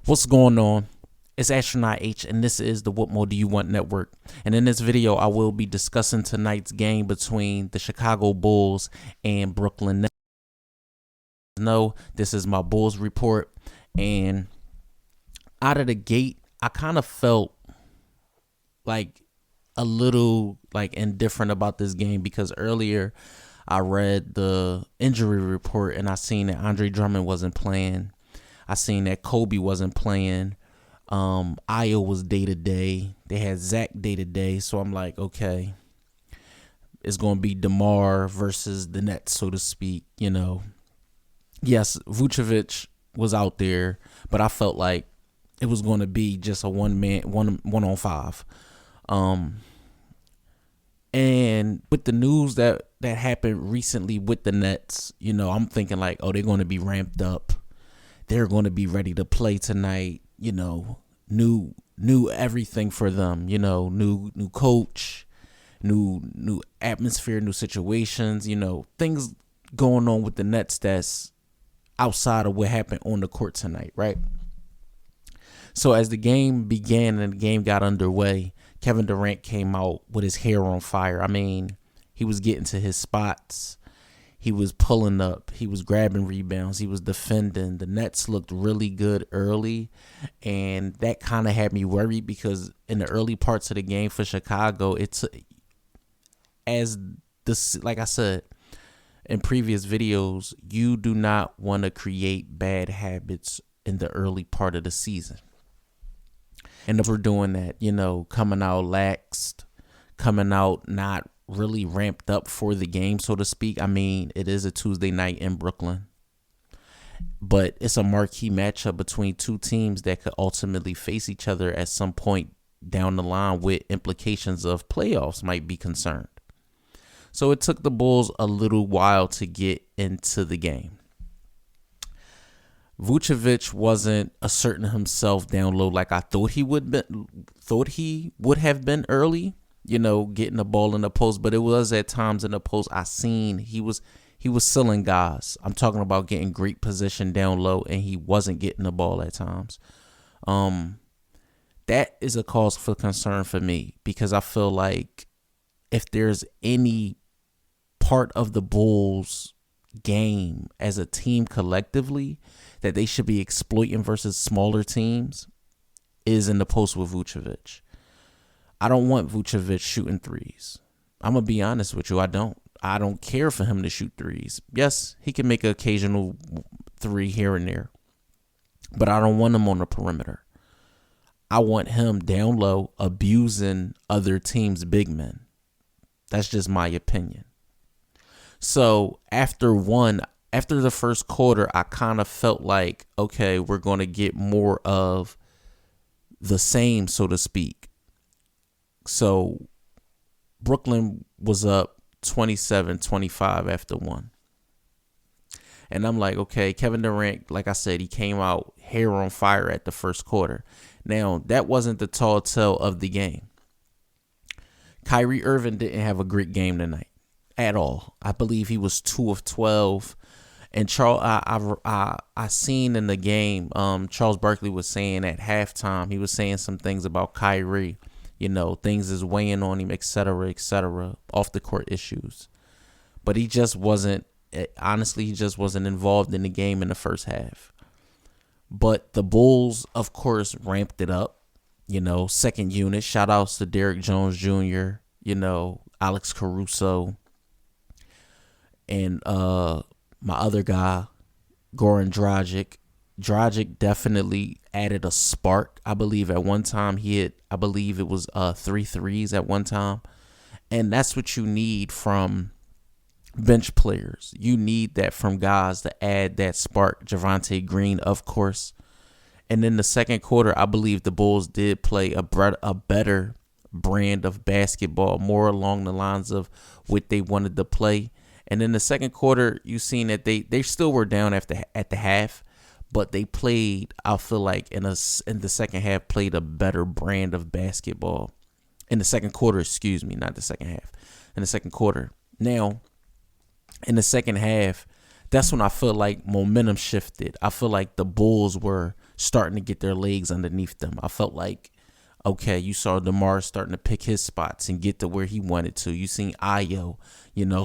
What's going on? It's Astronaut H, and this is the What More Do You Want Network. And in this video, I will be discussing tonight's game between the Chicago Bulls and Brooklyn Nets. No, this is my Bulls report. And out of the gate, I kind of felt like a little indifferent about this game because earlier I read the injury report and I seen that Andre Drummond wasn't playing. I seen that Kobe wasn't playing. Ayo was day to day. They had Zach day to day. So I'm like, okay, it's going to be DeMar versus the Nets, so to speak. You know, yes, Vucevic was out there, but I felt like it was going to be just a one on five. And with the news that happened recently with the Nets, you know, I'm thinking like, oh, they're going to be ramped up. They're going to be ready to play tonight. You know, new everything for them. You know, new coach, new atmosphere, new situations. You know, things going on with the Nets that's outside of what happened on the court tonight, right? So as the game began and the game got underway, Kevin Durant came out with his hair on fire. I mean, he was getting to his spots. He was pulling up. He was grabbing rebounds. He was defending. The Nets looked really good early, and that kind of had me worried because in the early parts of the game for Chicago, like I said in previous videos, you do not want to create bad habits in the early part of the season. And if we're doing that, you know, coming out laxed, coming out not really ramped up for the game, so to speak. I mean, it is a Tuesday night in Brooklyn, but it's a marquee matchup between two teams that could ultimately face each other at some point down the line with implications of playoffs might be concerned. So it took the Bulls a little while to get into the game. Vucevic wasn't asserting himself down low like I thought he would have been early. You know, getting the ball in the post, but it was at times in the post I seen he was sealing guys. I'm talking about getting great position down low, and he wasn't getting the ball at times. That is a cause for concern for me because I feel like if there's any part of the Bulls game as a team collectively that they should be exploiting versus smaller teams is in the post with Vucevic. I don't want Vucevic shooting threes. I'm going to be honest with you. I don't care for him to shoot threes. Yes, he can make an occasional three here and there, but I don't want him on the perimeter. I want him down low abusing other teams' big men. That's just my opinion. So after the first quarter, I kind of felt like, okay, we're going to get more of the same, so to speak. So Brooklyn was up 27-25 after one. And I'm like, okay, Kevin Durant, like I said, he came out hair on fire at the first quarter. Now, that wasn't the tall tale of the game. Kyrie Irving didn't have a great game tonight at all. I believe he was 2 of 12. And I seen in the game, Charles Barkley was saying at halftime, he was saying some things about Kyrie. You know, things is weighing on him, et cetera, off the court issues. But he just wasn't involved in the game in the first half. But the Bulls, of course, ramped it up. You know, second unit, shout outs to Derrick Jones Jr., you know, Alex Caruso, and my other guy, Goran Dragic. Dragic definitely added a spark. I believe at one time he hit, I believe it was 3 threes at one time. And that's what you need from bench players. You need that from guys to add that spark. Javonte Green, of course. And in the second quarter, I believe the Bulls did play a better brand of basketball, more along the lines of what they wanted to play. And in the second quarter, you seen that they still were down at the half. But they played, I feel like, in the second half, played a better brand of basketball. In the second quarter, not the second half. In the second quarter. Now, in the second half, that's when I feel like momentum shifted. I feel like the Bulls were starting to get their legs underneath them. I felt like, okay, you saw DeMar starting to pick his spots and get to where he wanted to. You seen Ayo,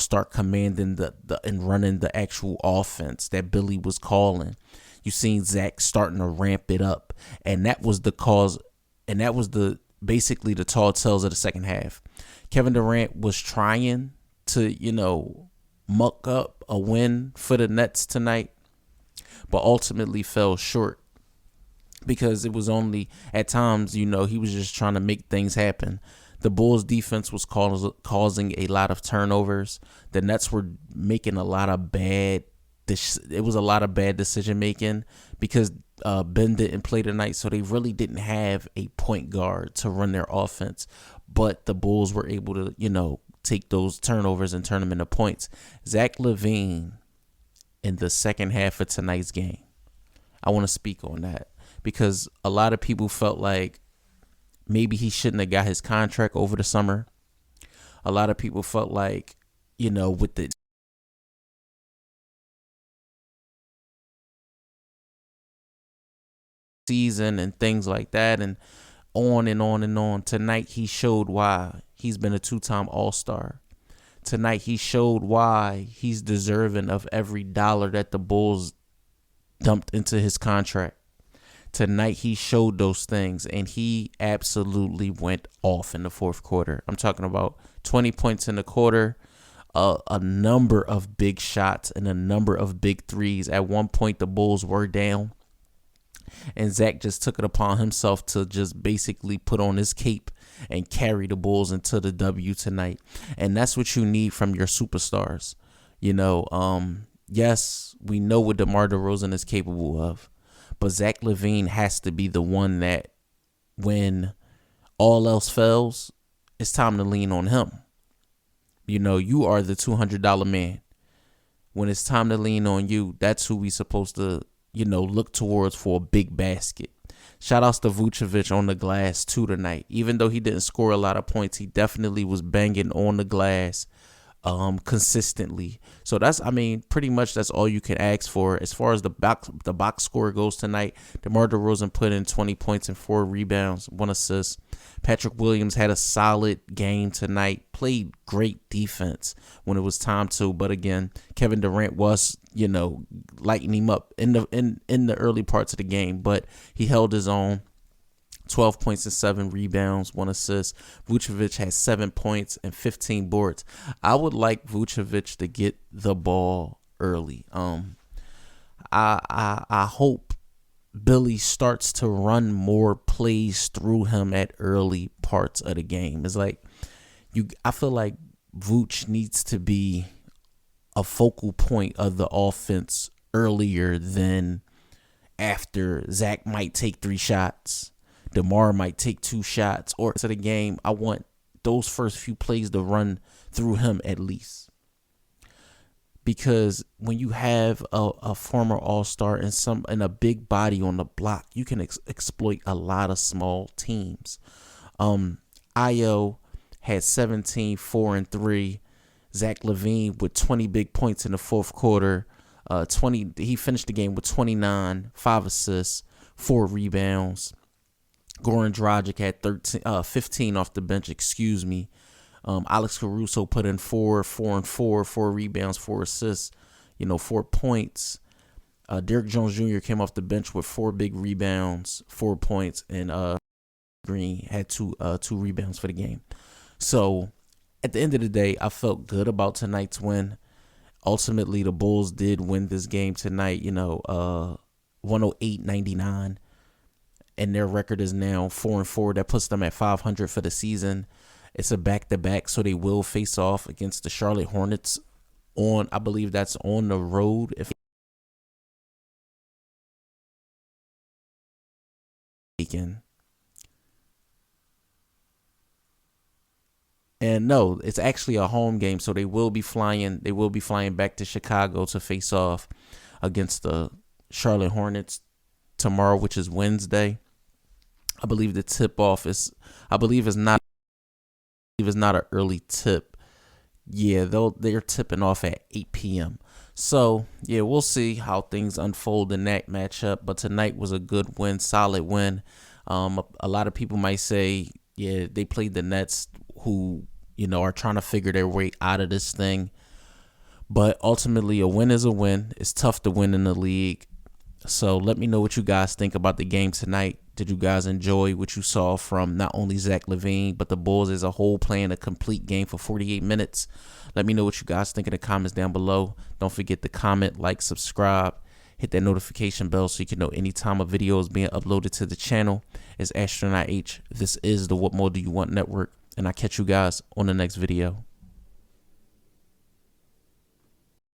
start commanding the and running the actual offense that Billy was calling. You seen Zach starting to ramp it up, and that was the cause, and that was the basically the tall tales of the second half. Kevin Durant was trying to, muck up a win for the Nets tonight, but ultimately fell short because it was only at times, he was just trying to make things happen. The Bulls defense was causing a lot of turnovers. The Nets were making a lot of bad. It was a lot of bad decision making because Ben didn't play tonight, so they really didn't have a point guard to run their offense. But the Bulls were able to, take those turnovers and turn them into points. Zach lavine in the second half of tonight's game, I want to speak on that because a lot of people felt like maybe he shouldn't have got his contract over the summer. A lot of people felt like, with the season and things like that and on and on and on. Tonight he showed why he's been a two-time All-Star. Tonight he showed why he's deserving of every dollar that the Bulls dumped into his contract. Tonight he showed those things, and he absolutely went off in the fourth quarter. I'm talking about 20 points in the quarter, a number of big shots, and a number of big threes. At one point, the Bulls were down, and Zach just took it upon himself to just basically put on his cape and carry the Bulls into the W tonight. And that's what you need from your superstars. Yes, we know what DeMar DeRozan is capable of, but Zach lavine has to be the one that when all else fails, it's time to lean on him. You are the $200 man. When it's time to lean on you, that's who we supposed to, look towards for a big basket. Shout outs to Vucevic on the glass too tonight. Even though he didn't score a lot of points, he definitely was banging on the glass consistently. So pretty much that's all you can ask for. As far as the box score goes tonight, DeMar DeRozan put in 20 points and 4 rebounds, 1 assist. Patrick Williams had a solid game tonight, played great defense when it was time to, but again, Kevin Durant was, lighting him up in the early parts of the game, but he held his own. 12 points and 7 rebounds, 1 assist. Vucevic has 7 points and 15 boards. I would like Vucevic to get the ball early. I hope Billy starts to run more plays through him at early parts of the game. It's like I feel like Vooch needs to be a focal point of the offense earlier than after. Zach might take 3 shots. DeMar might take 2 shots or to the game. I want those first few plays to run through him at least. Because when you have a former All-Star and a big body on the block, you can exploit a lot of small teams. Ayo had 17, 4, and 3. Zach lavine with 20 big points in the fourth quarter. He finished the game with 29, 5 assists, 4 rebounds. Goran Dragic had 15 off the bench, Alex Caruso put in 4 and 4 rebounds, 4 assists, 4 points. Derrick Jones Jr. came off the bench with 4 big rebounds, 4 points, and Green had 2 rebounds for the game. So at the end of the day, I felt good about tonight's win. Ultimately, the Bulls did win this game tonight, 108-99. And their record is now 4-4. That puts them at 500 for the season. It's a back-to-back, so they will face off against the Charlotte Hornets I believe that's on the road. If and no, it's actually a home game, so they will be flying back to Chicago to face off against the Charlotte Hornets tomorrow, which is Wednesday. I believe the tip off is not an early tip Yeah, they're tipping off at 8 p.m. So yeah, we'll see how things unfold in that matchup. But tonight was a good win, solid win. A lot of people might say, yeah, they played the Nets, who are trying to figure their way out of this thing. But ultimately, a win is a win. It's tough to win in the league. So let me know what you guys think about the game tonight. Did you guys enjoy what you saw from not only Zach LaVine, but the Bulls as a whole playing a complete game for 48 minutes? Let me know what you guys think in the comments down below. Don't forget to comment, like, subscribe, hit that notification bell so you can know anytime a video is being uploaded to the channel. It's Astronaut H. This is the What More Do You Want Network, and I'll catch you guys on the next video.